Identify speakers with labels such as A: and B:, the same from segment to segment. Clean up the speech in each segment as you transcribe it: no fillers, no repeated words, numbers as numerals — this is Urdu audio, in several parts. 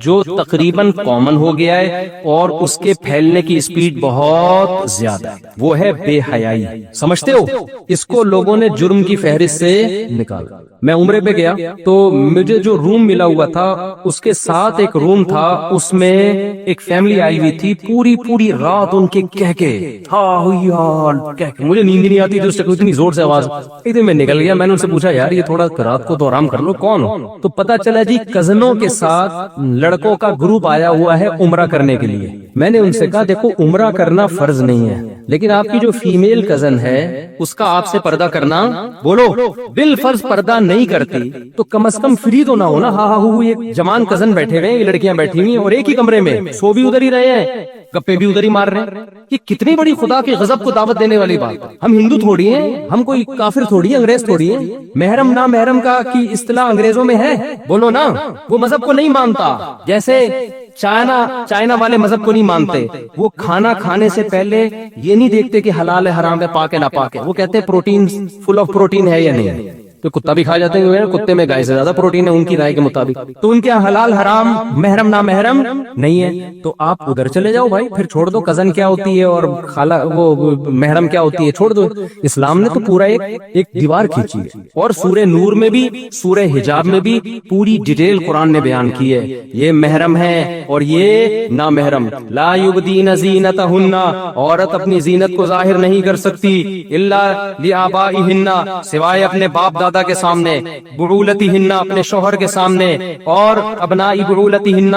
A: جو تقریباً کامن ہو گیا ہے اور اس کے پھیلنے کی اسپیڈ بہت زیادہ ہے، وہ ہے بے حیائی. سمجھتے ہو؟ اس کو لوگوں نے جرم کی فہرست سے نکالا. میں عمرے پہ گیا تو مجھے جو روم ملا ہوا تھا اس کے ساتھ ایک روم تھا، اس میں ایک فیملی آئی ہوئی تھی. پوری رات ان کے مجھے نیند نہیں آتی تھی، اس سے اتنی زور سے آواز. میں نکل گیا، میں نے ان سے پوچھا یار یہ تھوڑا رات کو تو آرام کر لو، کون ہو؟ تو پتا چلا جی کزنوں کے ساتھ لڑکوں کا گروپ آیا ہوا ہے عمرہ کرنے کے لیے. میں نے ان سے کہا دیکھو عمرہ کرنا فرض نہیں ہے، لیکن آپ کی جو فیمیل کزن ہے اس کا آپ سے پردہ کرنا، بولو بالفرض پردہ نہیں کرتی تو کم از کم فری تو نہ ہونا. ایک جوان کزن بیٹھے ہوئے ہیں، یہ لڑکیاں بیٹھی ہوئی ہیں اور ایک ہی کمرے میں، سو بھی ادھر ہی رہے ہیں، گپے بھی ادھر ہی مار رہے ہیں. یہ کتنی بڑی خدا کے غضب کو دعوت دینے والی بات. ہم ہندو تھوڑی ہیں، ہم کوئی کافر تھوڑی ہیں، انگریز تھوڑی ہیں. محرم نا محرم کا کی اصطلاح انگریزوں میں ہے، بولو نا. وہ مذہب کو نہیں مانتا، جیسے چائنا والے مذہب کو نہیں مانتے. وہ کھانا کھانے سے پہلے یہ نہیں دیکھتے کہ حلال ہے حرام ہے پاک ہے ناپاک ہے، وہ کہتے ہیں پروٹین فل آف پروٹین ہے یا نہیں. تو کتا بھی کھا جاتے ہیں، کتے میں گائے سے زیادہ پروٹین ہے ان کی رائے کے مطابق. تو ان کے حلال حرام محرم نا محرم نہیں ہے. تو آپ ادھر چلے جاؤ بھائی، پھر چھوڑ دو کزن کیا ہوتی ہے اور خالہ وہ محرم کیا ہوتی ہے، چھوڑ دو. اسلام نے تو پورا ایک دیوار کھینچی ہے. اور سورہ نور میں بھی سورہ حجاب میں بھی پوری ڈیٹیل قرآن نے بیان کی ہے، یہ محرم ہے اور یہ نا محرم. لا یبدین زینتہن، عورت اپنی زینت کو ظاہر نہیں کر سکتی الا لآبائہن، سوائے اپنے باپ دادا کے سامنے، بعولتہن اپنے شوہر کے سامنے، اور ابنائی بعولتہن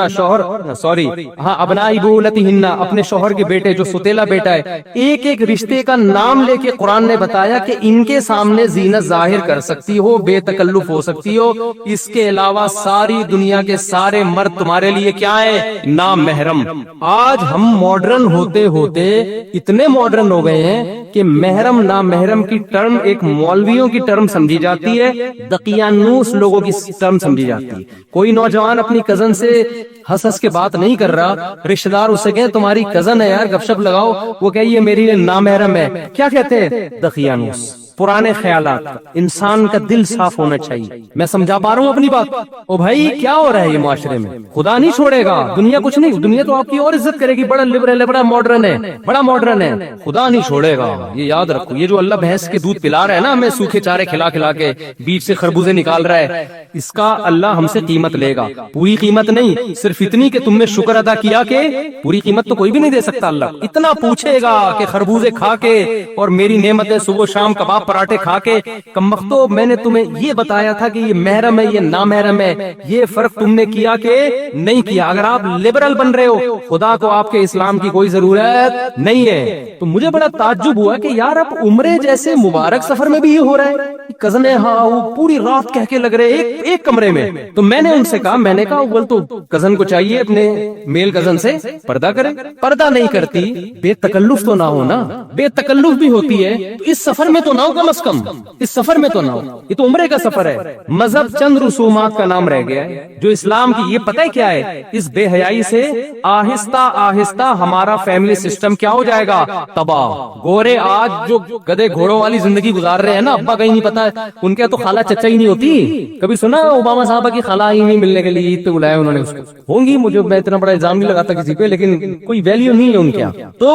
A: ابنائی بعولتہن اپنے شوہر کے بیٹے جو ستیلا بیٹا ہے. ایک ایک رشتے کا نام لے کے قرآن نے بتایا کہ ان کے سامنے زینت ظاہر کر سکتی ہو، بے تکلف ہو سکتی ہو. اس کے علاوہ ساری دنیا کے سارے مرد تمہارے لیے کیا ہے؟ نا محرم. آج ہم ماڈرن ہوتے ہوتے اتنے ماڈرن ہو گئے ہیں کہ محرم نا محرم کی ٹرم ایک مولویوں کی ٹرم سمجھی جاتی ہے، دقیانوس لوگوں کی ٹرم سمجھی جاتی ہے. کوئی نوجوان اپنی کزن سے ہنس کے بات نہیں کر رہا، رشتہ دار اسے کہے تمہاری کزن ہے یار گپ شپ لگاؤ، وہ کہے یہ میری نامحرم ہے. کیا کہتے ہیں؟ دقیانوس. پرانے خیالات. انسان کا دل صاف ہونا چاہیے. میں سمجھا پا رہا ہوں اپنی بات؟ او بھائی کیا ہو رہا ہے یہ معاشرے میں؟ خدا نہیں چھوڑے گا، دنیا کچھ نہیں، دنیا تو آپ کی اور عزت کرے گی. بڑا لبرل ہے، بڑا ماڈرن ہے، بڑا ماڈرن ہے، خدا نہیں چھوڑے گا. یہ یاد رکھو. یہ جو اللہ بھینس کے دودھ پلا رہا ہے نا ہمیں، سوکھے چارے کھلا کھلا کے بیچ سے خربوزے نکال رہا ہے، اس کا اللہ ہم سے قیمت لے گا. پوری قیمت نہیں، صرف اتنی کہ تم نے شکر ادا کیا. کہ پوری قیمت تو کوئی بھی نہیں دے سکتا. اللہ اتنا پوچھے گا کہ خربوزے کھا کے اور میری نعمتیں صبح شام کباب پراٹھے کھا کے، کمبختو میں نے تمہیں یہ بتایا تھا کہ یہ محرم ہے یہ نامحرم ہے، یہ فرق تم نے کیا کہ نہیں کیا. اگر آپ لبرل بن رہے ہو، خدا کو آپ کے اسلام کی کوئی ضرورت نہیں ہے. تو مجھے بڑا تعجب ہوا کہ یار اب عمرے جیسے مبارک سفر میں بھی یہ ہو رہا ہے. کزن وہ پوری رات کہہ کے لگ رہے ایک کمرے میں. تو میں نے ان سے کہا، میں نے کہا اول تو کزن کو چاہیے اپنے میل کزن سے پردہ کرے. پردہ نہیں کرتی، بے تکلف تو نہ ہو نا. بے تکلف بھی ہوتی ہے تو اس سفر میں تو نہ ہو، کم از کم اس سفر میں تو نہ ہو. یہ تو عمرے کا سفر ہے. مذہب چند رسومات کا نام رہ گیا ہے جو اسلام کی. یہ پتہ ہے کیا ہے؟ اس بے حیائی سے آہستہ آہستہ ہمارا فیملی سسٹم کیا ہو جائے گا؟ تباہ. گورے آج جو گدے گھوڑوں والی زندگی گزار رہے ہیں نا، ابا کہیں نہیں پتا، ان کے تو خالہ چچا ہی نہیں ہوتی. کبھی سنا اوباما صاحبہ کی خالہ ہی نہیں ملنے کے لیے عید پہ بلایا انہوں نے اس کو؟ ہوں گی، مجھے میں اتنا بڑا الزام نہیں لگاتا کسی پہ، لیکن کوئی ویلیو نہیں ہے ان کے. تو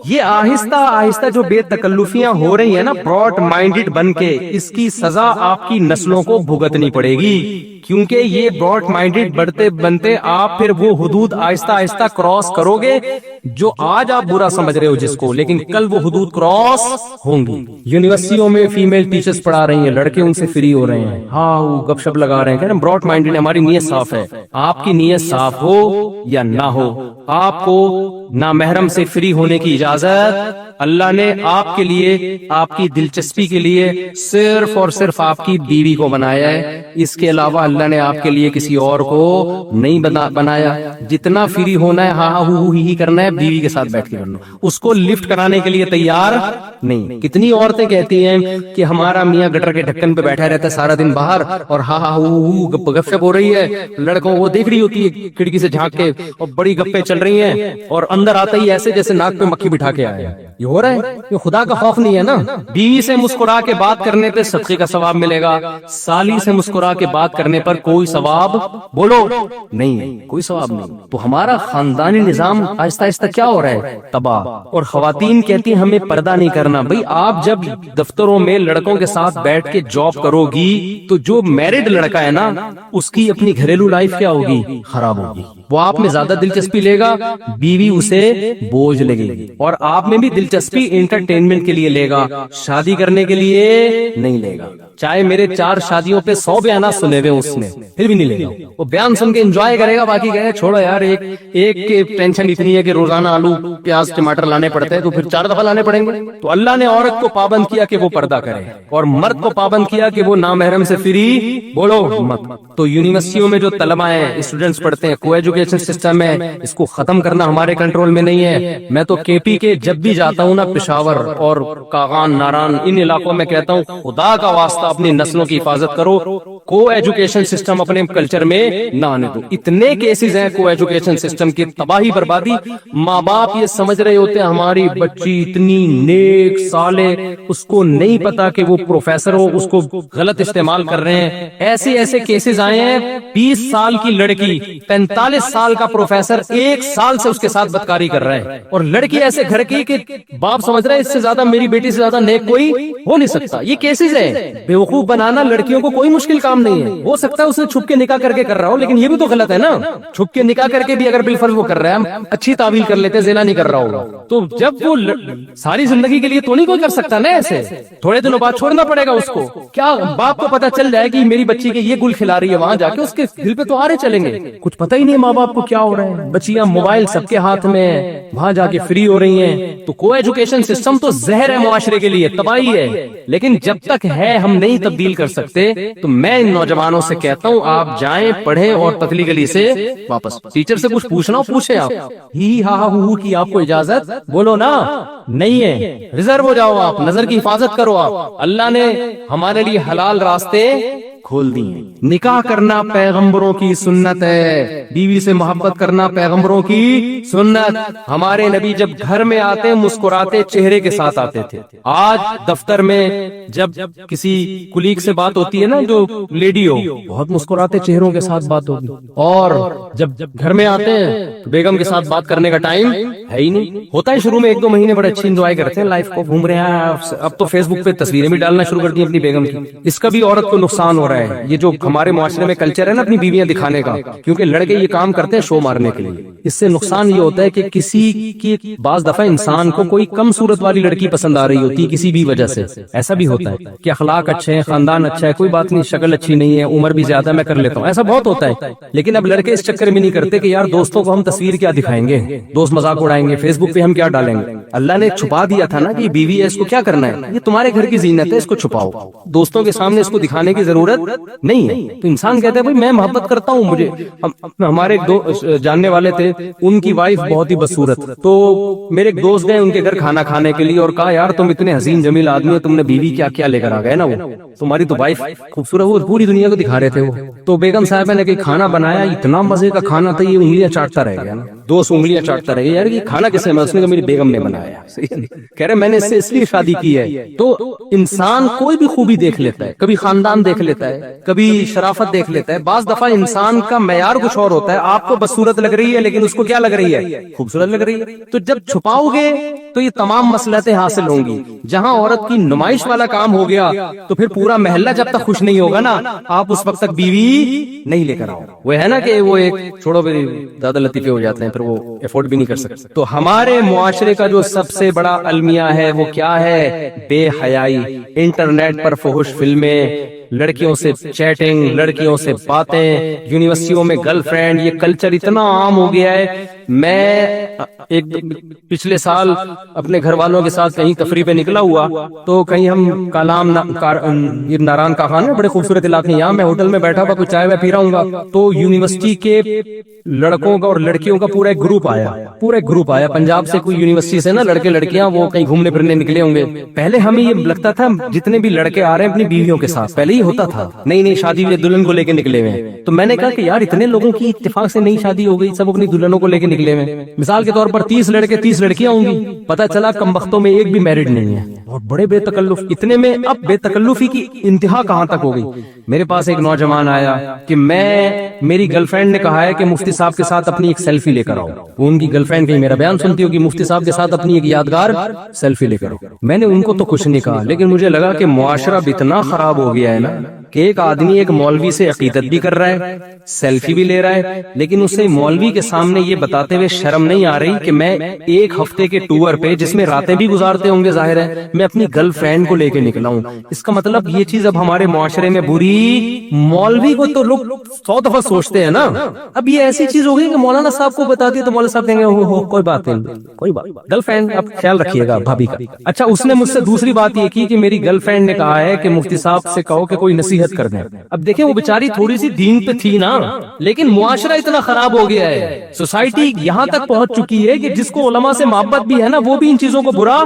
A: یہ آہستہ آہستہ جو بے تکلفیاں ہو رہی ہیں نا براڈ مائنڈڈ بن کے، اس کی سزا آپ کی نسلوں کو بھگتنی پڑے گی. کیونکہ یہ براڈ مائنڈڈ بڑھتے بنتے آپ پھر وہ حدود آہستہ آہستہ کراس کرو گے جو آج آپ برا سمجھ رہے ہو جس کو، لیکن کل وہ حدود کراس ہوں گی. یونیورسٹیوں میں فیمیل ٹیچرز پڑھا رہی ہیں، لڑکے ان سے فری ہو رہے ہیں، وہ گپ شپ لگا رہے ہیں، کہہ رہے ہیں براڈ مائنڈڈ، ہماری نیت صاف ہے. آپ کی نیت صاف ہو یا نہ ہو، آپ کو نامحرم سے فری ہونے کی اجازت اللہ نے آپ کے لیے، آپ کی دلچسپی کے لیے صرف اور صرف آپ کی بیوی کو بنایا ہے. اس کے علاوہ اللہ نے آپ کے لیے کسی اور کو نہیں بنایا. جتنا فری ہونا ہے ہی کرنا ہے، بیوی کے ساتھ بیٹھ کے کرنا. اس کو لفٹ کرانے کے لیے تیار نہیں. کتنی عورتیں کہتی ہیں کہ ہمارا میاں گٹر کے ڈھکن پہ بیٹھا رہتا ہے سارا دن باہر اور گپ شپ ہو رہی ہے، لڑکوں وہ دیکھ رہی ہوتی ہے کھڑکی سے جھانک کے اور بڑی گپیں چل رہی ہیں، اور اندر آتا ہی ایسے جیسے ناک پہ مکھی بٹھا کے آئے. یہ ہو رہا ہے؟ یہ خدا کا خوف نہیں ہے نا. بیوی سے مسکرا کے بات کرنے پہ صدقے کا ثواب ملے گا, سالی سے مسکرا کے بات کرنے پر کوئی ثواب بولو نہیں ہے, کوئی ثواب نہیں. تو ہمارا خاندانی نظام آہستہ آہستہ کیا ہو رہا ہے؟ تباہ. اور خواتین کہتی ہیں ہمیں پردہ نہیں کرنا. بھئی آپ جب دفتروں میں لڑکوں کے ساتھ بیٹھ کے جاب کرو گی تو جو میرڈ لڑکا ہے نا اس کی اپنی گھریلو لائف کیا ہوگی؟ خراب ہوگی. وہ آپ میں زیادہ دلچسپی لے گا, بیوی اسے بوجھ لگے گی. اور آپ میں بھی دلچسپی انٹرٹینمنٹ کے لیے لے گا, شادی کرنے کے لیے نہیں لے گا. چاہے میرے 4 شادیوں پہ 100 بیانات سنے ہوئے اس نے, پھر بھی نہیں لے گا. وہ بیان سن کے انجوائے کرے گا, باقی کہے گا چھوڑو یار, ایک کی ٹینشن اتنی ہے کہ روزانہ آلو پیاز ٹماٹر لانے پڑتے ہیں تو پھر 4 دفعہ لانے پڑیں گے. تو اللہ نے عورت کو پابند کیا کہ وہ پردہ کرے اور مرد کو پابند کیا کہ وہ نامحرم سے فری بولو مت. تو یونیورسٹیوں میں جو طلبہ ہیں, اسٹوڈنٹس پڑھتے ہیں, کو ایجوکیشن سسٹم ہے, اس کو ختم کرنا ہمارے کنٹرول میں نہیں ہے. میں تو کے پی کے جب بھی جاتا ہوں نا, پشاور اور کاغان, ناران, ان علاقوں میں کہتا ہوں خدا کا واسطہ اپنی نسلوں کی حفاظت کرو, کو ایجوکیشن سسٹم اپنے کلچر میں نہ آنے دو. اتنے کیسز ہیں کو ایجوکیشن سسٹم کی تباہی بربادی. ماں باپ یہ سمجھ رہے ہوتے ہیں ہماری بچی اتنی نیک صالح, اس کو نہیں پتا کہ وہ پروفیسر ہو, اس کو غلط استعمال کر رہے ہیں. ایسے کیسز آئے ہیں, 20 سال کی لڑکی 45 سال کا پروفیسر 1 سال سے اس کے ساتھ بدکاری کر رہا ہے, اور لڑکی ایسے گھر کی کہ باپ سمجھ رہا ہے اس سے زیادہ میری بیٹی سے زیادہ نیک کوئی ہو نہیں سکتا. یہ کیسز ہے. بیوقوف بنانا لڑکیوں کو کوئی مشکل کام نہیں ہے. ہو سکتا ہے اس نے چھپ کے نکاح کر کے کر رہا ہو, لیکن یہ بھی تو غلط ہے نا. چھپ کے نکاح کر کے بھی اگر بالفرض وہ کر رہا ہے, ہم اچھی تعویل کر لیتے زنا نہیں کر رہا ہوگا, تو جب وہ ساری زندگی کے لیے تو نہیں کوئی کر سکتا نا ایسے, تھوڑے دنوں بعد چھوڑنا پڑے گا اس کو. کیا باپ کو پتا چل جائے کہ میری بچی کے یہ گل کھلا رہی ہے, وہاں جا کے اس کے دل پہ تو آرے چلیں گے. کچھ پتہ ہی نہیں ماں باپ کو کیا ہو رہا ہے. بچیاں موبائل سب کے ہاتھ میں, وہاں جا کے فری ہو رہی ہیں. تو کو ایجوکیشن سسٹم تو زہر ہے معاشرے کے لیے, تباہی ہے. لیکن جب تک ہے ہم نہیں تبدیل کر سکتے, تو میں ان نوجوانوں سے کہتا ہوں آپ جائیں, پڑھیں اور پتلی گلی سے واپس. ٹیچر سے کچھ پوچھنا ہو پوچھیں آپ, ہی ہا ہو کی آپ کو اجازت بولو نا نہیں ہے. ریزرو ہو جاؤ آپ, نظر کی حفاظت کرو آپ. اللہ نے ہمارے لیے حلال راستے کھول دی ہیں. نکاح کرنا پیغمبروں کی سنت ہے, بیوی سے محبت کرنا پیغمبروں کی سنت. ہمارے نبی جب گھر میں آتے مسکراتے چہرے کے ساتھ آتے تھے. آج دفتر میں جب کسی کلیگ سے بات ہوتی ہے نا, جو لیڈی ہو, بہت مسکراتے چہروں کے ساتھ بات ہوگی, اور جب گھر میں آتے ہیں تو بیگم کے ساتھ بات کرنے کا ٹائم ہے ہی نہیں. ہوتا ہے شروع میں 1-2 مہینے بڑے اچھی انجوائے کرتے ہیں لائف کو, گھوم رہے ہیں. اب تو فیس بک پہ تصویریں بھی ڈالنا شروع کر دی اپنی بیگم کی. اس کا بھی عورت کو نقصان ہو رہا ہے. یہ جو ہمارے معاشرے میں کلچر ہے نا اپنی بیویاں دکھانے کا, کیونکہ لڑکے یہ کام کرتے ہیں شو مارنے کے لیے. اس سے نقصان یہ ہوتا ہے کہ کسی کی بعض دفعہ انسان کو کوئی کم صورت والی لڑکی پسند آ رہی ہوتی ہے کسی بھی وجہ سے. ایسا بھی ہوتا ہے کہ اخلاق اچھے ہیں, خاندان اچھا ہے, کوئی بات نہیں, شکل اچھی نہیں ہے, عمر بھی زیادہ, میں کر لیتا ہوں. ایسا بہت ہوتا ہے. لیکن اب لڑکے اس چکر میں نہیں کرتے کہ یار دوستوں کو ہم تصویر کیا دکھائیں گے, دوست مذاق اڑائیں گے, فیس بک پہ ہم کیا ڈالیں گے. اللہ نے چھپا دیا تھا نا کہ بیوی ہے, اس کو کیا کرنا ہے, یہ تمہارے گھر کی زینت ہے, اس کو چھپاؤ. دوستوں کے سامنے اس کو دکھانے کی ضرورت نہیں ہے. تو انسان کہتا ہے بھائی میں محبت کرتا ہوں, مجھے ہمارے ایک دو جاننے والے تھے, ان کی وائف بہت ہی بدصورت, تو میرے ایک دوست گئے ان کے گھر کھانا کھانے کے لیے اور کہا یار تم اتنے حسین جمیل آدمی ہو, تم نے بیوی کیا کیا لے کر آ گئے نا, وہ تمہاری تو وائف خوبصورت, وہ پوری دنیا کو دکھا رہے تھے وہ. تو بیگم صاحبہ نے کہ کھانا بنایا, اتنا مزے کا کھانا تھا, یہ انگلیاں چاٹتا رہ گیا نا, 2 انگلیاں چاٹتا رہ گیا. یار یہ کھانا کیسے, میں اس نے کہا میری بیگم نے بنایا. کہہ رہے میں نے اس لیے شادی کی ہے. تو انسان کوئی بھی خوبی دیکھ لیتا ہے, کبھی خاندان دیکھ لیتا ہے, کبھی شرافت دیکھ لیتا ہے. بعض دفعہ انسان کا معیار کچھ اور ہوتا ہے. آپ کو بدصورت لگ رہی ہے لیکن اس کو کیا لگ رہی ہے, خوبصورت لگ رہی ہے. تو جب چھپاؤ گے تو یہ تمام مصلحتیں حاصل ہوں گی. جہاں عورت کی نمائش والا کام ہو گیا تو پھر پورا محلہ جب تک خوش نہیں ہوگا نا, آپ اس وقت تک بیوی نہیں لے کر آؤ. وہ ہے نا کہ وہ ایک چھوڑو بھی زیادہ لطیفے ہو جاتے ہیں, پھر وہ افورڈ بھی نہیں کر سکتے. تو ہمارے معاشرے کا جو سب سے بڑا المیہ ہے وہ کیا ہے, بے حیائی. انٹرنیٹ پر فحش فلمیں, لڑکیوں سے چیٹنگ, لڑکیوں سے باتیں, یونیورسٹیوں میں گرل فرینڈ, یہ کلچر اتنا عام ہو گیا ہے. میں ایک پچھلے سال اپنے گھر والوں کے ساتھ کہیں تفریح پہ نکلا ہوا, تو کہیں ہم کالام ناران کا خان ہے, بڑے خوبصورت علاقے, یہاں میں ہوٹل میں بیٹھا ہوا, کچھ چائے وائے پی رہا ہوں, تو یونیورسٹی کے لڑکوں کا اور لڑکیوں کا پورا ایک گروپ آیا, پنجاب سے کوئی یونیورسٹی سے نا, لڑکے لڑکیاں وہ کہیں گھومنے پھرنے نکلے ہوں گے. پہلے ہمیں یہ لگتا تھا جتنے بھی لڑکے آ رہے ہیں اپنی بیویوں کے ساتھ, پہلے ہی ہوتا تھا, نئی شادی دلہن کو لے کے نکلے ہوئے. تو میں نے کہا کہ یار اتنے لوگوں کی اتفاق سے نئی شادی ہو گئی, سب اپنی دلہنوں کو لے کے نکلے نکلے ہوئے. مثال کے طور پر 30 لڑکے 30 لڑکیاں ہوں گی, پتہ چلا کم بختوں میں ایک بھی میرڈ نہیں ہے, اور بڑے بے تکلف. اتنے میں اب بے تکلفی کی انتہا کہاں تک ہو گئی. میرے پاس ایک نوجوان آیا کہ میری گرل فرینڈ نے کہا ہے کہ مفتی صاحب کے ساتھ اپنی ایک سیلفی لے کر آؤ. وہ ان کی گرل فرینڈ کہیں میرا بیان سنتی ہوگی, مفتی صاحب کے ساتھ اپنی ایک یادگار سیلفی لے کر آؤ. میں نے ان کو تو کچھ نہیں کہا, لیکن مجھے لگا کہ معاشرہ بھی اتنا خراب ہو گیا ہے نا کہ ایک آدمی ایک مولوی سے عقیدت بھی کر رہا ہے, سیلفی بھی لے رہا ہے, لیکن اسے مولوی کے سامنے یہ بتاتے ہوئے شرم نہیں آ رہی کہ میں ایک ہفتے کے ٹور پہ, جس میں راتیں بھی گزارتے ہوں گے ظاہر ہے, میں اپنی گرل فرینڈ کو لے کے نکلا ہوں. اس کا مطلب یہ چیز اب ہمارے معاشرے میں بری. مولوی کو تو لوگ 100 دفعہ سوچتے ہیں نا, اب یہ ایسی چیز ہو گئی کہ مولانا صاحب کو بتا دی تو مولانا صاحب کہیں گے ہو کوئی بات نہیں, کوئی بات. گرل فرینڈ اب خیال رکھیے گا بھابھی کا. اچھا, اس نے مجھ سے دوسری بات یہ کی کہ میری گرل فرینڈ نے کہا ہے کہ مفتی صاحب سے کہو کہ کوئی نصیحت کر دیں. اب دیکھیں وہ بیچاری تھوڑی سی دین پہ تھی نا, لیکن معاشرہ اتنا خراب ہو گیا ہے, سوسائٹی یہاں تک پہنچ چکی ہے کہ جس کو علماء سے محبت بھی ہے نا وہ بھی ان چیزوں کو برا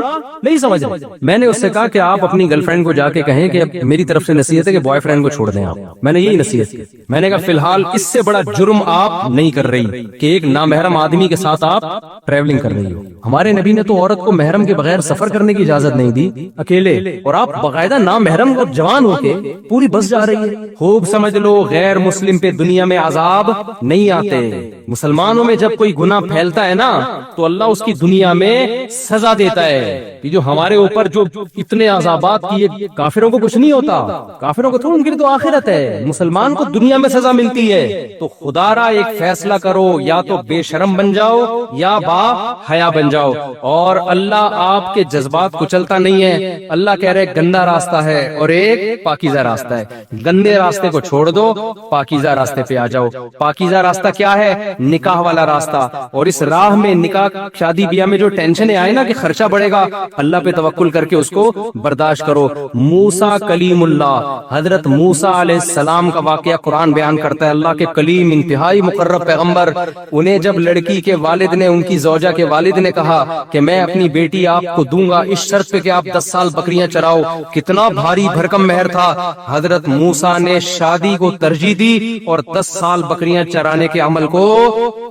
A: نہیں سمجھ رہے. میں نے اس سے کہا کہ آپ اپنی گرل فرینڈ کو جا کے کہیں کہ اب میری طرف سے نصیحت ہے کہ بوائے فرینڈ کو چھوڑ دیں آپ. میں نے یہی نصیحت کی. میں نے کہا فی الحال اس سے بڑا جرم آپ نہیں کر رہی کہ ایک نامحرم آدمی کے ساتھ آپ ٹریولنگ کر رہی ہو. ہمارے نبی نے تو عورت کو محرم کے بغیر سفر کرنے کی اجازت نہیں دی اکیلے, اور آپ باقاعدہ نامحرم اور جوان ہو کے پوری بس جا رہی ہے. خوب سمجھ لو غیر مسلم پہ دنیا میں عذاب نہیں آتے. مسلمانوں میں جب کوئی گناہ پھیلتا ہے نا تو اللہ اس کی دنیا میں سزا دیتا ہے. جو ہمارے اوپر جو اتنے عذابات کیے, کافروں کو کچھ نہیں ہوتا, کافروں کو تو ان کے لیے تو آخرت ہے, مسلمان کو دنیا میں سزا ملتی ہے. تو خدا را ایک فیصلہ کرو, یا تو بے شرم بن جاؤ یا با حیا بن جاؤ. اور اللہ آپ کے جذبات کچلتا نہیں ہے. اللہ کہہ رہے گندا راستہ ہے اور ایک پاکیزہ راستہ ہے. گندے راستے کو چھوڑ دو, پاکیزہ راستے پہ آ جاؤ. پاکیزہ راستہ کیا ہے؟ نکاح والا راستہ. اور اس راہ میں نکاح شادی بیاہ میں جو ٹینشن آئے نا کہ خرچہ بڑھے گا, اللہ پہ توکل کر کے اس کو برداشت کرو. موسیٰ کلیم اللہ, حضرت موسیٰ علیہ السلام کا واقعہ قرآن بیان کرتا ہے. اللہ کے کلیم انتہائی مقرب پیغمبر, انہیں جب لڑکی کے والد نے, ان کی زوجہ کے والد نے کہا کہ میں اپنی بیٹی آپ کو دوں گا اس شرط پہ کہ آپ 10 سال بکریاں چراؤ, کتنا بھاری بھرکم مہر تھا. حضرت موسیٰ نے شادی کو ترجیح دی اور 10 سال بکریاں چرانے کے عمل کو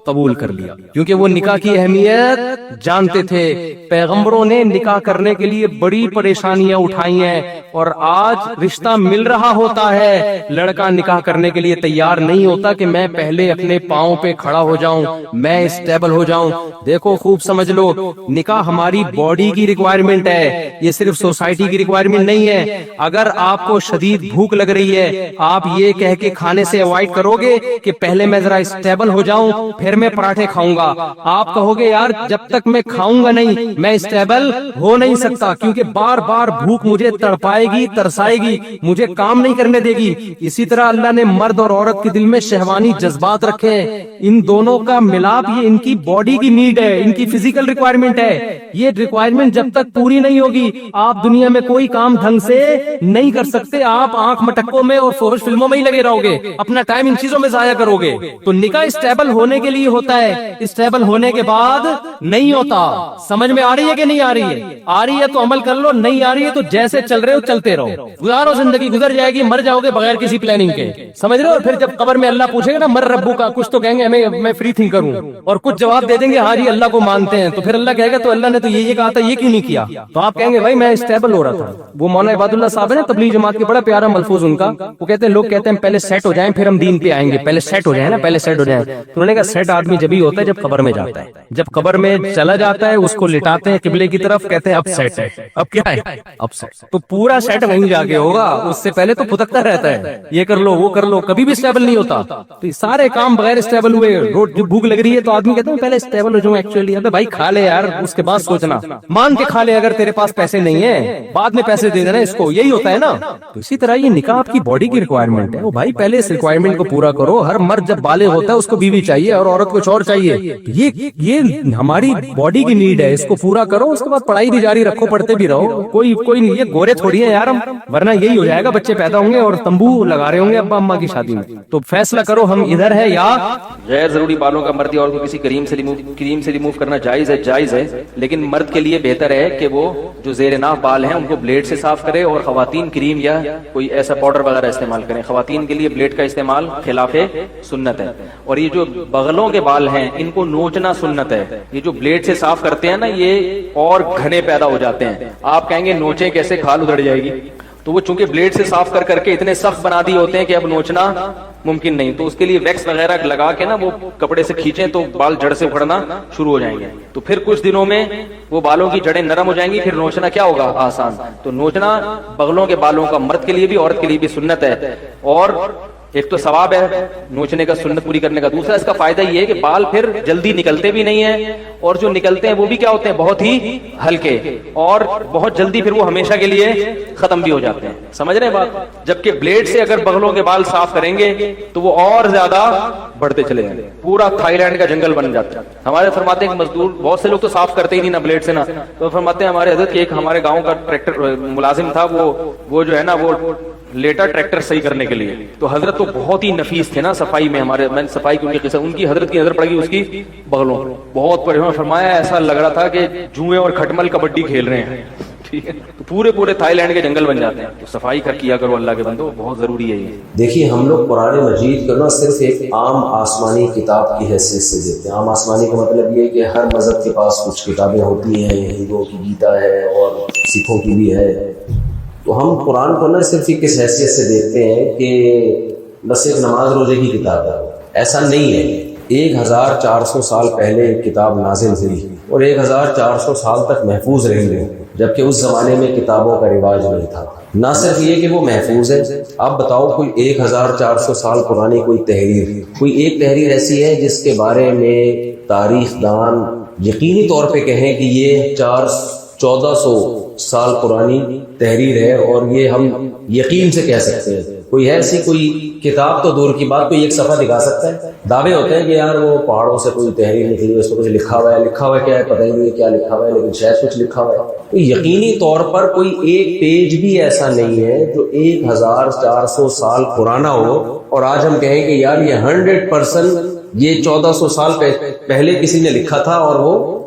A: قبول کر لیا, کیونکہ وہ نکاح کی اہمیت جانتے تھے. پیغمبروں نے نکاح کرنے کے لیے بڑی پریشانیاں اٹھائی ہیں, اور آج رشتہ مل رہا ہوتا ہے, لڑکا نکاح کرنے کے لیے تیار نہیں ہوتا کہ میں پہلے اپنے پاؤں پہ کھڑا ہو جاؤں, میں اسٹیبل ہو جاؤں. دیکھو خوب سمجھ لو, نکاح ہماری باڈی کی ریکوائرمنٹ ہے, یہ صرف سوسائٹی کی ریکوائرمنٹ نہیں ہے. اگر آپ کو شدید بھوک لگ رہی ہے, آپ یہ کہہ کے کھانے سے اوائڈ کرو گے کہ پہلے میں ذرا اسٹیبل ہو جاؤں پھر میں پراٹھے کھاؤں گا. آپ کہو گے یار جب تک میں کھاؤں گا نہیں میں اسٹیبل ہو نہیں سکتا, کیونکہ بار بار بھوک مجھے تڑپائے گی, ترسائے گی, مجھے کام نہیں کرنے دے گی. اسی طرح اللہ نے مرد اور عورت کے دل میں شہوانی جذبات رکھے ہیں, ان دونوں کا ملاپ یہ ان کی باڈی کی نیڈ ہے, ان کی فزیکل ریکوائرمنٹ ہے. یہ ریکوائرمنٹ جب تک پوری نہیں ہوگی آپ دنیا میں کوئی کام ڈھنگ سے نہیں کر سکتے. آپ آنکھ مٹکوں میں اور فوج فلموں میں ہی لگے رہو گے, اپنا ٹائم ان چیزوں میں ضائع کرو گے. تو نکاح اسٹیبل ہونے کے لیے ہوتا ہے, اسٹیبل ہونے کے بعد نہیں ہوتا. سمجھ میں آ رہی ہے کہ نہیں آ رہی ہے؟ آ رہی ہے تو عمل کر لو, نہیں آ رہی ہے تو جیسے چل رہے ہو چلتے رہو, گزارو, زندگی گزر جائے گی, مر جاؤ گے بغیر کسی پلاننگ کے, سمجھ رہے ہو. پھر جب قبر میں اللہ پوچھے گا نا مر ربو کا, کچھ تو کہیں گے میں فری تھنکر ہوں, اور کچھ جواب دے دیں گے ہاں جی اللہ کو مانتے ہیں. تو پھر اللہ کہے گا تو اللہ نے تو یہ کہا تھا, یہ کیوں نہیں کیا؟ تو آپ کہیں گے بھائی میں اسٹیبل ہو رہا تھا. وہ مولانا عباد اللہ صاحب ہے نا تبلیغ جماعت کے, بڑا پیارا ملفوظ ان کا, وہ کہتے ہیں لوگ کہتے ہیں پہلے سیٹ ہو جائیں پھر ہم دین پہ آئیں گے, پہلے سیٹ ہو جائیں نا, پہلے سیٹ ہو جائیں. تو انہوں نے کہا سیٹ آدمی جبھی ہوتا ہے جب قبر میں جاتا ہے, جب قبر میں چلا جاتا ہے اس کو لٹاتے ہیں قبلے کی طرف, کہتے ہیں اب سیٹ ہے, اب کیا ہے, اب سیٹ. تو پورا سیٹ وہیں جا کے ہوگا, اس سے پہلے تو پھدکتا رہتا ہے, یہ کر لو وہ کر لو, کبھی بھی اسٹیبل نہیں ہوتا. تو سارے کام بغیر اسٹیبل ہوئے. جو بھوک لگ رہی ہے تو آدمی کہتا ہے پہلے اسٹیبل ہو جاؤں ایکچولی. ابے بھائی کھا لے یار, اس کے بعد سوچنا, مان کے کھا لے, اگر تیرے پاس پیسے نہیں ہیں بعد میں پیسے دے دینا اس کو, یہی ہوتا ہے نا. تو اسی طرح یہ نکاح آپ کی باڈی کی ریکوائرمنٹ ہے, وہ بھائی پہلے اس ریکوائرمنٹ کو پورا کرو. ہر مرد جب بالغ ہوتا ہے اس کو بیوی چاہیے اور عورت کو اور چاہیے, یہ ہماری باڈی کی نیڈ ہے, اس کو پورا کرو. اس کے بعد پڑھائی بھی جاری رکھو, پڑھتے بھی رہو, کوئی نہیں, یہ گورے تھوڑی ہیں یار ہم, ورنہ یہی ہو جائے گا, بچے پیدا ہوں گے اور تمبو لگا رہے ہوں گے ابا اماں کی شادی میں. تو فیصلہ کرو ہم ادھر ہے یا
B: غیر ضروری بالوں کا مردی عورت کو کسی کریم سے ریموو کرنا جائز ہے, لیکن مرد کے لیے بہتر ہے کہ وہ جو زیر ناف بال ہیں ان کو بلیڈ سے صاف کرے, اور خواتین کریم یا کوئی ایسا جیسا پاؤڈر وغیرہ استعمال کریں. خواتین کے لیے بلیڈ کا استعمال خلاف سنت ہے. اور یہ جو بغلوں کے بال ہیں ان کو نوچنا سنت ہے. یہ جو بلیڈ سے صاف کرتے ہیں نا یہ اور گھنے پیدا ہو جاتے ہیں. آپ کہیں گے نوچیں کیسے, کھال ادھڑ جائے گی. تو وہ چونکہ بلیڈ سے صاف کر کے اتنے سخت بنا دیے ہوتے ہیں کہ اب نوچنا ممکن نہیں. تو اس کے لیے ویکس وغیرہ لگا کے نا وہ کپڑے سے کھینچیں تو بال جڑ سے اکھڑنا شروع ہو جائیں گے. تو پھر کچھ دنوں میں وہ بالوں کی جڑیں نرم ہو جائیں گی, پھر نوچنا کیا ہوگا, آسان. تو نوچنا بغلوں کے بالوں کا مرد کے لیے بھی عورت کے لیے بھی سنت ہے. اور ایک تو ثواب ہے نوچنے کا, سنت پوری کرنے کا. دوسرا اس کا فائدہ یہ ہے کہ بال پھر جلدی نکلتے بھی نہیں ہیں, اور جو نکلتے ہیں وہ بھی کیا ہوتے ہیں, بہت ہی ہلکے, اور بہت جلدی پھر وہ ہمیشہ کے لیے ختم بھی ہو جاتے ہیں. سمجھ رہے ہیں بات. جبکہ بلیڈ سے اگر بغلوں کے بال صاف کریں گے تو وہ اور زیادہ بڑھتے چلے جائیں گے, پورا تھائی لینڈ کا جنگل بن جاتا ہے. ہمارے فرماتے ہیں کہ مزدور بہت سے لوگ تو صاف کرتے ہی نہیں نا بلیڈ سے نا, تو فرماتے ہیں ہمارے حضرت کہ ایک ہمارے گاؤں کا ٹریکٹر ملازم تھا, وہ جو ہے نا وہ لیٹر ٹریکٹر صحیح کرنے کے لیے. تو حضرت تو بہت ہی نفیس تھے نا صفائی میں. ہمارے میں صفائی کی ان کی قصہ, ان کی حضرت کی نظر پڑ گئی اس کی بغلوں, بہت پریشان. فرمایا ایسا لگ رہا تھا کہ جوئیں اور کھٹمل کبڈی کھیل رہے ہیں. ٹھیک ہے, تو پورے تھائی لینڈ کے جنگل بن جاتے ہیں. تو صفائی کیا کرو اللہ کے بندو, بہت ضروری ہے یہ.
C: دیکھیے ہم لوگ قرآن مجید کو نا صرف ایک عام آسمانی کتاب کی حیثیت سے دیتے ہیں. عام آسمانی کا مطلب یہ ہے کہ ہر مذہب کے پاس کچھ کتابیں ہوتی ہیں, ہندوؤں کی گیتا ہے اور سکھوں کی بھی ہے. تو ہم قرآن کو نا صرف اس حیثیت سے دیکھتے ہیں کہ بس ایک نماز روزے کی کتاب ہے. ایسا نہیں ہے. 1400 سال پہلے کتاب نازل ہوئی اور 1400 سال تک محفوظ رہی, جبکہ اس زمانے میں کتابوں کا رواج نہیں تھا. نہ صرف یہ کہ وہ محفوظ ہے, آپ بتاؤ کوئی 1400 سال پرانی کوئی ایک تحریر ایسی ہے جس کے بارے میں تاریخ دان یقینی طور پہ کہیں کہ یہ 1400 سال پرانی تحریر ہے اور یہ ہم یقین سے کہہ سکتے ہیں. کوئی ایسی کوئی کتاب تو دور کی بات, کوئی ایک صفحہ دکھا سکتا ہے؟ دعوے ہوتے ہیں کہ یار وہ پہاڑوں سے کوئی تحریر نکلی ہے, اس کو کچھ لکھا ہوا ہے کیا ہے پتہ ہی نہیں کیا لکھا ہوا ہے, لیکن شاید کچھ لکھا ہوا ہے. تو یقینی طور پر کوئی ایک پیج بھی ایسا نہیں ہے جو 1400 سال پرانا ہو اور آج ہم کہیں کہ یار یہ 100% یہ 1400 سال پہلے کسی نے لکھا تھا اور وہ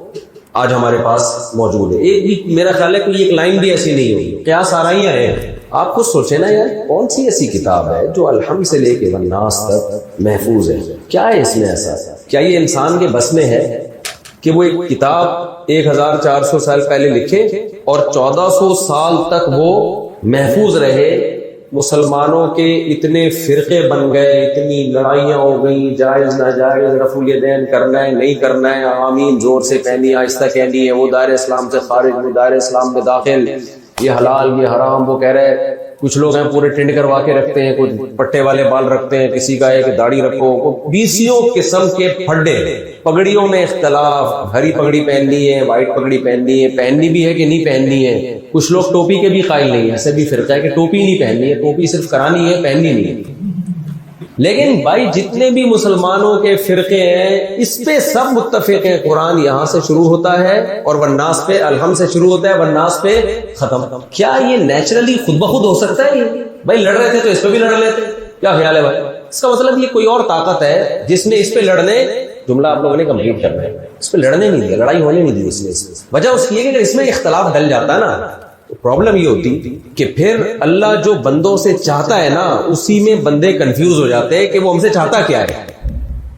C: آج ہمارے پاس موجود ہے. ایک بھی میرا خیال ہے کوئی ایک لائن بھی ایسی نہیں ہوگی. کیا سارائیاں ہیں. آپ خود سوچیں نا یار, کون سی ایسی کتاب ہے جو الحمد سے لے کے والناس تک محفوظ ہے؟ کیا ہے اس میں ایسا؟ کیا یہ انسان کے بس میں ہے کہ وہ ایک کتاب 1400 سال پہلے لکھے اور 1400 سال تک وہ محفوظ رہے؟ مسلمانوں کے اتنے فرقے بن گئے, اتنی لڑائیاں ہو گئی, جائز ناجائز, رفع الیدین کرنا ہے نہیں کرنا ہے, آمین زور سے کہنی, آہستہ کہنی ہے, وہ دائرہ اسلام سے خارج, وہ دائرہ اسلام میں داخل, یہ حلال یہ حرام. وہ کہہ رہے کچھ لوگ ہیں پورے ٹنڈ کروا کے رکھتے ہیں, کچھ پٹے والے بال رکھتے ہیں, کسی کا ہے کہ داڑھی رکھو, 20 قسم کے پھڈے. پگڑیوں میں اختلاف, ہری پگڑی پہننی ہے, وائٹ پگڑی پہننی ہے, پہننی بھی ہے کہ نہیں پہننی ہے. کچھ لوگ ٹوپی کے بھی قائل نہیں ہیں, ایسے بھی فرقہ ہے کہ ٹوپی نہیں پہننی ہے, ٹوپی صرف کرانی ہے پہننی نہیں ہے. لیکن بھائی جتنے بھی مسلمانوں کے فرقے ہیں اس پہ سب متفق ہیں, قرآن یہاں سے شروع ہوتا ہے اور والناس پہ الحمد سے شروع ہوتا ہے, والناس پہ ختم. کیا یہ نیچرلی خود بخود ہو سکتا ہے؟ بھائی لڑ رہے تھے تو اس پہ بھی لڑ لیتے, کیا خیال ہے بھائی؟ اس کا مطلب یہ کوئی اور طاقت ہے جس نے اس پہ لڑنے, جملہ آپ لوگوں نے کمپلیٹ کرنا ہے, اس پہ لڑنے نہیں دیا, لڑائی ہونے نہیں دی. اس میں وجہ اس کی ہے کہ اس میں اختلاف ڈل جاتا ہے نا, تو پرابلم یہ ہوتی کہ پھر اللہ جو بندوں سے چاہتا ہے نا اسی میں بندے کنفیوز ہو جاتے ہیں کہ وہ ہم سے چاہتا کیا ہے.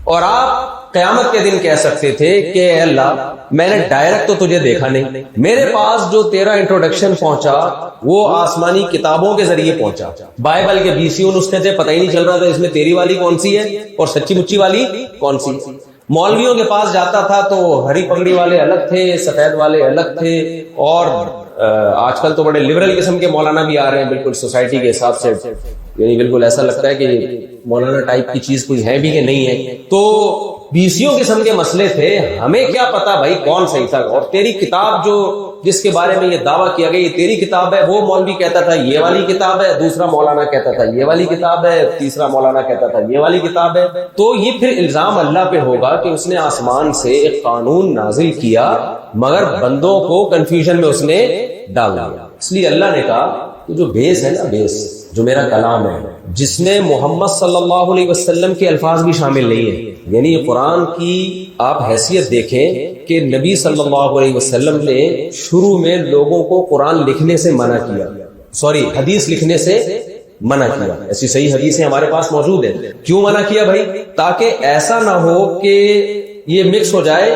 C: اور آپ قیامت کے دن کہہ سکتے تھے کہ اے اللہ میں نے ڈائریکٹ تو تجھے دیکھا نہیں, میرے پاس جو تیرا انٹروڈکشن پہنچا وہ آسمانی کتابوں کے ذریعے پہنچا, بائبل کے 20 نسخے تھے, پتہ ہی نہیں چل رہا تھا اس میں تیری والی کون سی ہے اور سچی مچی والی کون سی. مولویوں کے پاس جاتا تھا تو ہری پگڑی والے الگ تھے, سفید والے الگ تھے, اور آج کل تو بڑے لبرل قسم کے مولانا بھی آ رہے ہیں بالکل سوسائٹی کے حساب سے, یعنی بالکل ایسا لگتا ہے کہ مولانا ٹائپ کی چیز کوئی ہے بھی کہ نہیں ہے. تو 20 قسم کے مسئلے تھے, ہمیں کیا پتا بھائی کون صحیح تھا. اور تیری کتاب جو جس کے بارے میں یہ دعویٰ کیا گیا یہ تیری کتاب ہے, وہ مولوی کہتا تھا یہ والی کتاب ہے, دوسرا مولانا کہتا تھا یہ والی کتاب ہے, تیسرا مولانا کہتا تھا یہ والی کتاب ہے. تو یہ پھر الزام اللہ پہ ہوگا کہ اس نے آسمان سے ایک قانون نازل کیا مگر بندوں کو کنفیوژن میں اس نے ڈال دیا. اس لیے اللہ نے کہا کہ جو بیس ہے نا, بیس جو میرا کلام ہے جس میں محمد صلی اللہ علیہ وسلم کے الفاظ بھی شامل نہیں ہیں, یعنی قرآن کی آپ حیثیت دیکھیں کہ نبی صلی اللہ علیہ وسلم نے شروع میں لوگوں کو قرآن لکھنے سے منع کیا, حدیث لکھنے سے منع کیا. ایسی صحیح حدیثیں ہمارے پاس موجود ہیں. کیوں منع کیا بھائی؟ تاکہ ایسا نہ ہو کہ یہ مکس ہو جائے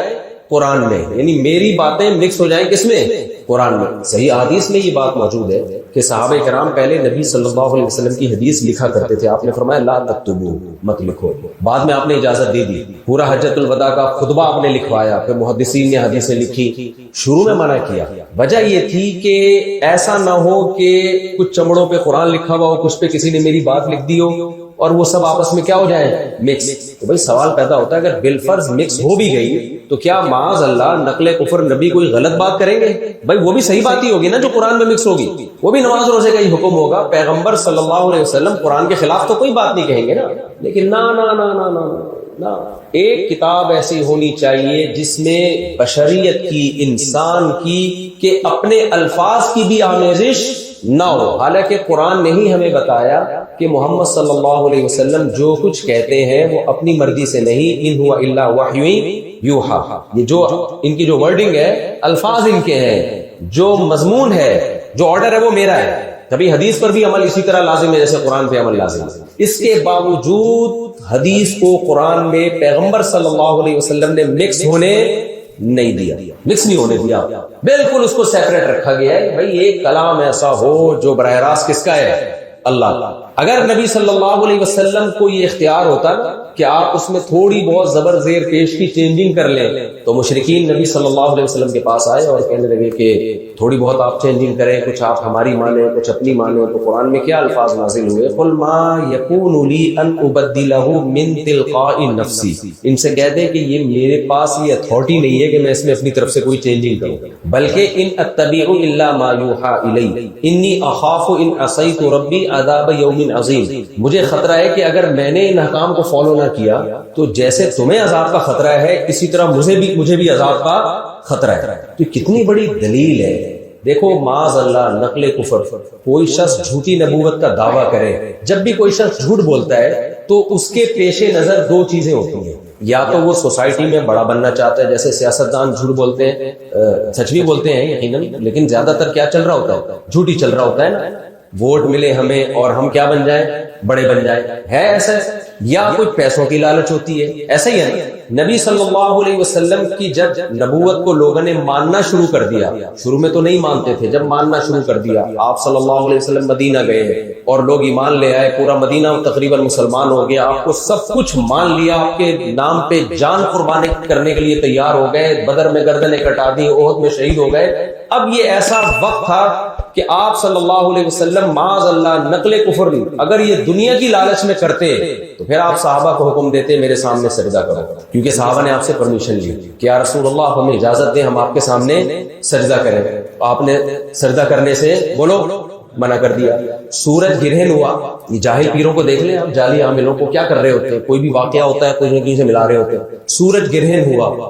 C: قرآن میں، یعنی میری باتیں مکس ہو جائیں کس میں؟ قرآن میں. صحیح حدیث میں یہ بات موجود ہے کہ صحابہ کرام پہلے نبی صلی اللہ علیہ وسلم کی حدیث لکھا کرتے تھے. آپ نے فرمایا لا تکتبو، مت لکھو. بعد میں آپ نے اجازت دے دی. پورا حجۃ الوداع کا خطبہ آپ نے لکھوایا، پھر محدثین نے حدیثیں لکھی. شروع میں منع کیا، وجہ یہ تھی کہ ایسا نہ ہو کہ کچھ چمڑوں پہ قرآن لکھا ہوا ہو، کچھ پہ کسی نے میری بات لکھ دی ہو اور وہ سب آپس میں کیا ہو جائیں؟ مکس. تو بھائی سوال پیدا ہوتا ہے اگر بالفرض مکس ہو بھی گئی تو کیا معاذ اللہ نقل کفر نبی کوئی غلط بات کریں گے؟ بھائی وہ بھی صحیح بات ہی ہوگی نا جو قرآن میں مکس ہوگی. وہ بھی نماز روزے کا ہی حکم ہوگا. پیغمبر صلی اللہ علیہ وسلم قرآن کے خلاف تو کوئی بات نہیں کہیں گے نا. لیکن نہ ایک کتاب ایسی ہونی چاہیے جس میں بشریت کی، انسان کی، کہ اپنے الفاظ کی بھی آمیزش نہ ہو. حالانکہ قرآن نے ہی ہمیں بتایا کہ محمد صلی اللہ علیہ وسلم جو کچھ کہتے ہیں وہ اپنی مرضی سے نہیں، ان ہوا الا وحی یوحا. یہ جو ان کی جو ورڈنگ ہے، الفاظ ان کے ہیں، جو مضمون ہے، جو آرڈر ہے وہ میرا ہے. کبھی حدیث پر بھی عمل اسی طرح لازم ہے جیسے قرآن پہ عمل لازم ہے. اس کے باوجود حدیث کو قرآن میں پیغمبر صلی اللہ علیہ وسلم نے مکس ہونے نہیں دیا، مکس نہیں ہونے دیا. بالکل اس کو سیپریٹ رکھا گیا ہے. بھائی ایک کلام ایسا ہو جو براہ راست کس کا ہے؟ اللہ. اگر نبی صلی اللہ علیہ وسلم کو یہ اختیار ہوتا کہ آپ اس میں تھوڑی بہت زبر زیر پیش کی چینجنگ کر لیں تو مشرکین نبی صلی اللہ علیہ وسلم کے پاس آئے اور کہنے لگے کہ تھوڑی بہت آپ چینجنگ کریں، کچھ آپ ہماری مانیں، کچھ اپنی مانیں. تو قرآن میں کیا الفاظ نازل ہوئے؟ قل ما یکون لی ان ابدلہ من تلقاء نفسی. ان سے کہہ دیں کہ یہ میرے پاس یہ اتھارٹی نہیں ہے کہ میں اس میں اپنی طرف سے کوئی چینجنگ کروں، بلکہ ان اتبع الا ما یوحى الی انی اخاف ان عصیت ربی عذاب یوم عظیم. مجھے خطرہ ہے کہ اگر میں نے ان احکام کو فالو نہ کیا تو جیسے تمہیں عذاب کا خطرہ ہے اسی طرح مجھے بھی عذاب کا خطرہ ہے. تو کتنی بڑی دلیل ہے. دیکھو معاذ اللہ نقل کفر، کوئی شخص جھوٹی نبوت کا دعویٰ کرے، جب بھی کوئی شخص جھوٹ بولتا ہے تو اس کے پیش نظر دو چیزیں ہوتی ہیں. یا تو وہ سوسائٹی میں بڑا بننا چاہتا ہے، جیسے سیاستدان جھوٹ بولتے ہیں، سچ بھی بولتے ہیں یقیناً، لیکن زیادہ تر کیا چل رہا ہوتا ہے؟ جھوٹ ہی چل رہا ہوتا ہے نا. ووٹ ملے ہمیں اور ہم کیا بن جائیں؟ بڑے بن جائیں. ہے ایسا؟ یا کوئی پیسوں کی لالچ ہوتی ہے. ایسا ہی ہے. نبی صلی اللہ علیہ وسلم کی جب نبوت کو لوگوں نے ماننا شروع کر دیا، شروع میں تو نہیں مانتے تھے، جب ماننا شروع کر دیا، آپ صلی اللہ علیہ وسلم مدینہ گئے اور لوگ ایمان لے آئے، پورا مدینہ تقریباً مسلمان ہو گیا، آپ کو سب کچھ مان لیا، آپ کے نام پہ جان قربانی کرنے کے لیے تیار ہو گئے، بدر میں گردنیں کٹا دی، احد میں شہید ہو گئے. اب یہ ایسا وقت تھا کہ آپ صلی اللہ علیہ وسلم معاذ اللہ نقل کفر اگر یہ دنیا کی لالچ میں کرتے تو پھر آپ صحابہ کو حکم دیتے میرے سامنے سجدہ کرو، کیونکہ صحابہ نے آپ سے پرمیشن لی کہ یا رسول اللہ ہمیں اجازت دیں ہم آپ کے سامنے سجدہ کریں. آپ نے سجدہ کرنے سے بولو منع کر دیا. سورج گرہن ہوا. یہ جاہل پیروں کو دیکھ لیں آپ، جعلی عاملوں کو کیا کر رہے ہوتے ہیں، کوئی بھی واقعہ ہوتا ہے کوئی نہ کہیں سے ملا رہے ہوتے ہیں. سورج گرہن ہوا.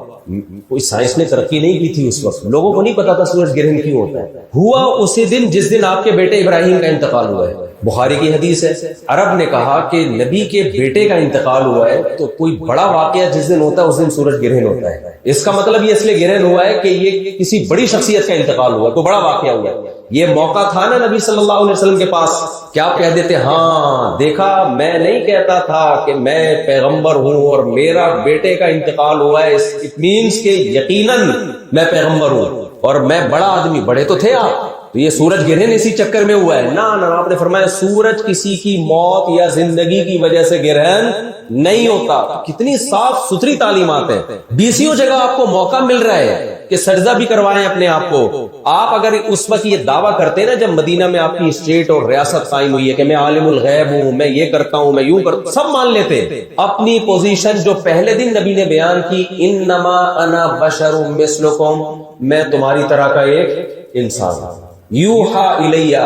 C: کوئی سائنس نے ترقی نہیں کی تھی اس وقت، لوگوں کو نہیں پتا تھا سورج گرہن کیوں ہوتا ہے. ہوا اسی دن جس دن آپ کے بیٹے ابراہیم کا انتقال ہوا ہے. بخاری کی حدیث ہے، عرب نے کہا کہ نبی کے بیٹے کا انتقال ہوا ہے تو کوئی بڑا واقعہ جس دن ہوتا ہے اس دن سورج گرہن ہوتا ہے. اس کا مطلب یہ اس لیے گرہن ہوا ہے کہ یہ کسی بڑی شخصیت کا انتقال ہوا ہے، کوئی بڑا واقعہ ہوا ہے. یہ موقع تھا نا نبی صلی اللہ علیہ وسلم کے پاس، کیا آپ کہہ دیتے ہاں دیکھا میں نہیں کہتا تھا کہ میں پیغمبر ہوں اور میرا بیٹے کا انتقال ہوا ہے، اٹ مینس کہ یقیناً میں پیغمبر ہوں اور میں بڑا آدمی. بڑے تو تھے آپ، تو یہ سورج گرہن اسی چکر میں ہوا ہے. نہ آپ نے فرمایا سورج کسی کی موت یا زندگی کی وجہ سے گرہن نہیں ہوتا. کتنی صاف ستھری تعلیمات ہیں. 20 جگہ آپ کو موقع مل رہا ہے کہ سجدہ بھی کروائیں اپنے آپ کو. آپ اگر اس وقت یہ دعویٰ کرتے نا جب مدینہ میں آپ کی اسٹیٹ اور ریاست قائم ہوئی ہے کہ میں عالم الغیب ہوں، میں یہ کرتا ہوں، میں یوں کرتا ہوں، سب مان لیتے. اپنی پوزیشن جو پہلے دن نبی نے بیان کی، انما انا بشر مثلکم، میں تمہاری طرح کا ایک انسان ہوں. یوحا الیہ،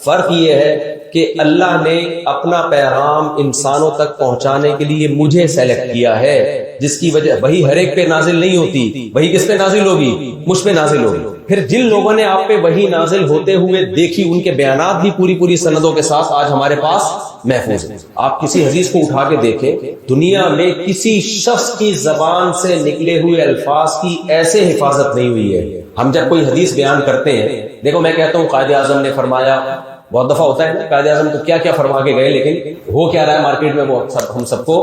C: فرق یہ ہے کہ اللہ نے اپنا پیغام انسانوں تک پہنچانے کے لیے مجھے سلیکٹ کیا ہے، جس کی وجہ وہی ہر ایک پہ نازل نہیں ہوتی. وہی کس پہ نازل ہوگی؟ مجھ پہ نازل ہوگی. پھر جن لوگوں نے آپ پہ وہی نازل ہوتے ہوئے دیکھی ان کے بیانات بھی پوری سندوں کے ساتھ آج ہمارے پاس محفوظ ہیں. آپ کسی حدیث کو اٹھا کے دیکھیں، دنیا میں کسی شخص کی زبان سے نکلے ہوئے الفاظ کی ایسے حفاظت نہیں ہوئی ہے. ہم جب کوئی حدیث بیان کرتے ہیں، دیکھو میں کہتا ہوں قائد اعظم نے فرمایا، بہت دفعہ ہوتا ہے نا قائد اعظم تو کیا کیا فرما کے گئے لیکن ہو کیا رہا ہے مارکیٹ میں وہ ہم سب کو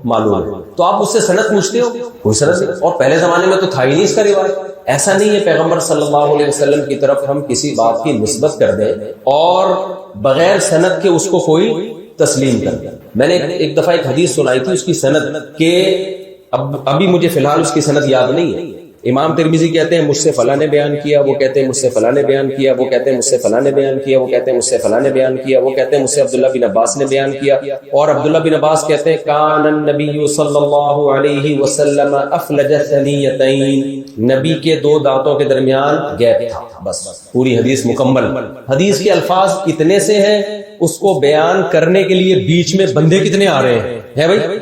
C: معلوم ہے. تو آپ اس سے سند پوچھتے ہو, کوئی سند نہیں. اور پہلے زمانے میں تو تھا ہی نہیں اس کا روایت. ایسا نہیں ہے پیغمبر صلی اللہ علیہ وسلم کی طرف ہم کسی بات کی نسبت کر دیں اور بغیر سند کے اس کو کوئی تسلیم کر دیں. میں نے ایک دفعہ ایک حدیث سنائی تھی, اس کی سند کہ ابھی مجھے فی الحال اس کی سند یاد نہیں ہے. امام ترمذی کہتے ہیں مجھ سے فلاں نے بیان کیا, وہ کہتے ہیں مجھ سے فلاں نے بیان کیا, وہ کہتے ہیں مجھ سے فلاں نے بیان کیا, وہ کہتے ہیں مجھ سے فلاں نے بیان کیا, وہ کہتے ہیں مجھ سے عبداللہ بن عباس نے بیان کیا. اور عبداللہ بن عباس کہتے ہیں کان النبی صلی اللہ علیہ وسلم افلج ثنیتین, نبی کے دو دانتوں کے درمیان گیپ تھا. بس پوری حدیث مکمل. حدیث کے الفاظ اتنے سے ہیں, اس کو بیان کرنے کے لیے بیچ میں بندے کتنے آ رہے ہیں بھائی,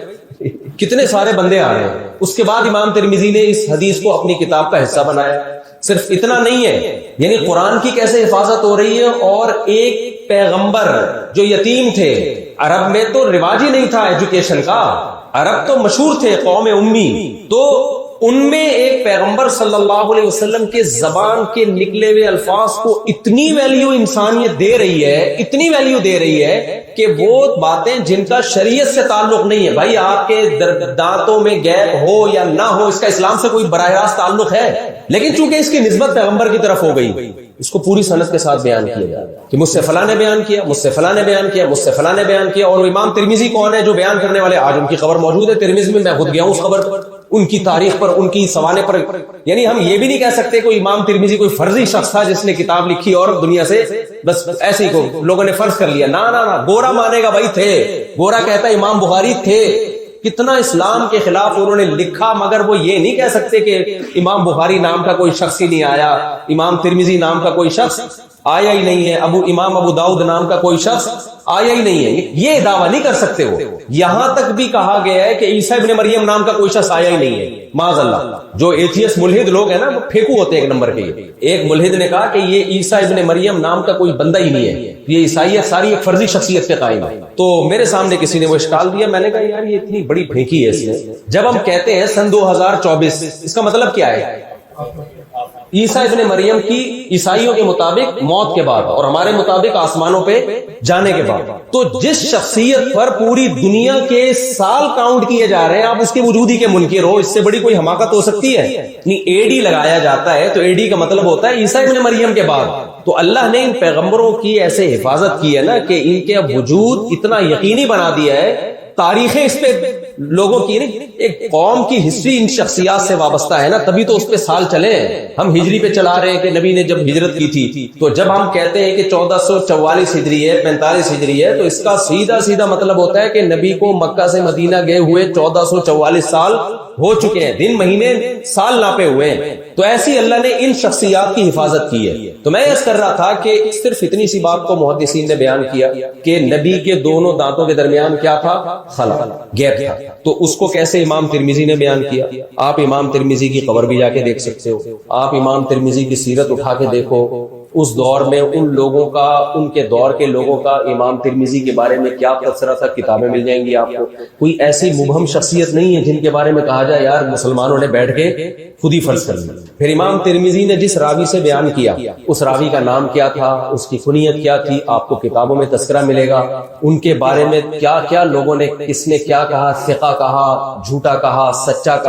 C: کتنے سارے بندے آ رہے ہیں. اس کے بعد امام ترمذی نے اس حدیث کو اپنی کتاب کا حصہ بنایا. صرف اتنا نہیں ہے, یعنی قرآن کی کیسے حفاظت ہو رہی ہے. اور ایک پیغمبر جو یتیم تھے, عرب میں تو رواج ہی نہیں تھا ایجوکیشن کا, عرب تو مشہور تھے قوم امی, تو ان میں ایک پیغمبر صلی اللہ علیہ وسلم کے زبان کے نکلے ہوئے الفاظ کو اتنی ویلیو انسانیت دے رہی ہے, اتنی ویلیو دے رہی ہے کہ وہ باتیں جن کا شریعت سے تعلق نہیں ہے. بھائی آپ کے دانتوں میں گیپ ہو یا نہ ہو, اس کا اسلام سے کوئی براہ راست تعلق ہے, لیکن چونکہ اس کی نسبت پیغمبر کی طرف ہو گئی, اس کو پوری سند کے ساتھ بیان کیا جائے کہ مجھ سے فلاں نے بیان کیا, مجھ سے فلاں نے بیان کیا, مجھ سے فلاں نے بیان کیا. اور امام ترمذی کون ہے جو بیان کرنے والے, آج ان کی خبر موجود ہے ترمذی میں, میں خود گیا ہوں اس خبر پر, ان کی تاریخ پر, ان کی سوانے پر. یعنی ہم یہ بھی نہیں کہہ سکتے کوئی امام ترمذی کوئی فرضی شخص تھا جس نے کتاب لکھی اور دنیا سے بس ایسے ہی کو لوگوں نے فرض کر لیا. نہ گورا مانے گا بھائی تھے, گورا کہتا ہے امام بخاری تھے. کتنا اسلام کے خلاف انہوں نے لکھا, مگر وہ یہ نہیں کہہ سکتے کہ امام بخاری نام کا کوئی شخص ہی نہیں آیا, امام ترمذی نام کا کوئی شخص آیا ہی نہیں ہے, امام ابو داؤد نام کا کوئی شخص آیا ہی نہیں ہے. یہ دعویٰ نہیں کر سکتے وہ. یہاں تک بھی کہا گیا ہے کہ عیسیٰ ابن مریم نام کا کوئی شخص آیا ہی نہیں ہے, معاذ اللہ. جو ایتھیسٹ ملحد لوگ ہیں نا, وہ پھینکو ہوتے ہیں ایک نمبر کے. ایک ملحد نے کہا کہ یہ عیسیٰ ابن مریم نام کا کوئی بندہ ہی نہیں ہے, یہ عیسائیت ساری ایک فرضی شخصیت پہ قائم ہے. تو میرے سامنے کسی نے وہ اشکال دیا, میں نے کہا یار یہ اتنی بڑی پھینکی ہے اس نے. جب ہم کہتے ہیں سن 2024, اس کا مطلب کیا ہے؟ عیسیٰ ابن مریم کی عیسائیوں کے مطابق موت کے بعد, اور ہمارے مطابق آسمانوں پہ جانے کے بعد. تو جس شخصیت پر پوری دنیا کے سال کاؤنٹ کیے جا رہے ہیں, آپ اس کے وجود ہی کے منکر ہو, اس سے بڑی کوئی حماقت ہو سکتی ہے؟ نہیں, اے ڈی لگایا جاتا ہے تو اے ڈی کا مطلب ہوتا ہے عیسیٰ ابن مریم کے بعد. تو اللہ نے ان پیغمبروں کی ایسے حفاظت کی ہے نا کہ ان کے وجود اتنا یقینی بنا دیا ہے. تاریخیں اس پہ لوگوں کی نہیں, ایک قوم کی ہسٹری ان شخصیات سے وابستہ ہے نا, تبھی تو اس پہ سال چلے ہیں. ہم ہجری پہ چلا رہے ہیں کہ نبی نے جب ہجرت کی تھی, تو جب ہم کہتے ہیں کہ 1444 ہجری ہے, 45 ہجری ہے, تو اس کا سیدھا سیدھا مطلب ہوتا ہے کہ نبی کو مکہ سے مدینہ گئے ہوئے 1444 سال ہو چکے ہیں, دن مہینے سال ناپے ہوئے ہیں. تو ایسی اللہ نے ان شخصیات کی حفاظت کی ہے. تو میں اس کر رہا تھا کہ صرف اتنی سی بات کو محدثین نے بیان کیا کہ نبی کے دونوں دانتوں کے درمیان کیا تھا, خلا, گیپ تھا. تو اس کو کیسے امام ترمذی نے بیان کیا؟ آپ امام ترمذی کی قبر بھی جا کے دیکھ سکتے ہو, آپ امام ترمذی کی سیرت اٹھا کے دیکھو, اس دور میں ان لوگوں کا, ان کے دور کے لوگوں کا امام ترمذی کے بارے میں کیا تبصرہ تھا, کتابیں مل جائیں گی آپ کو. کوئی ایسی مبہم شخصیت نہیں ہے جن کے بارے میں کہا جائے یار مسلمانوں نے بیٹھ کے خود ہی فرض کر لیا. پھر امام ترمذی نے جس راوی سے بیان کیا, اس راوی کا نام کیا تھا, اس کی کنیت کیا تھی, آپ کو کتابوں میں تذکرہ ملے گا. ان کے بارے میں کیا کیا لوگوں نے, کس نے کیا کہا, ثقہ کہا, جھوٹا کہا, سچا کہا.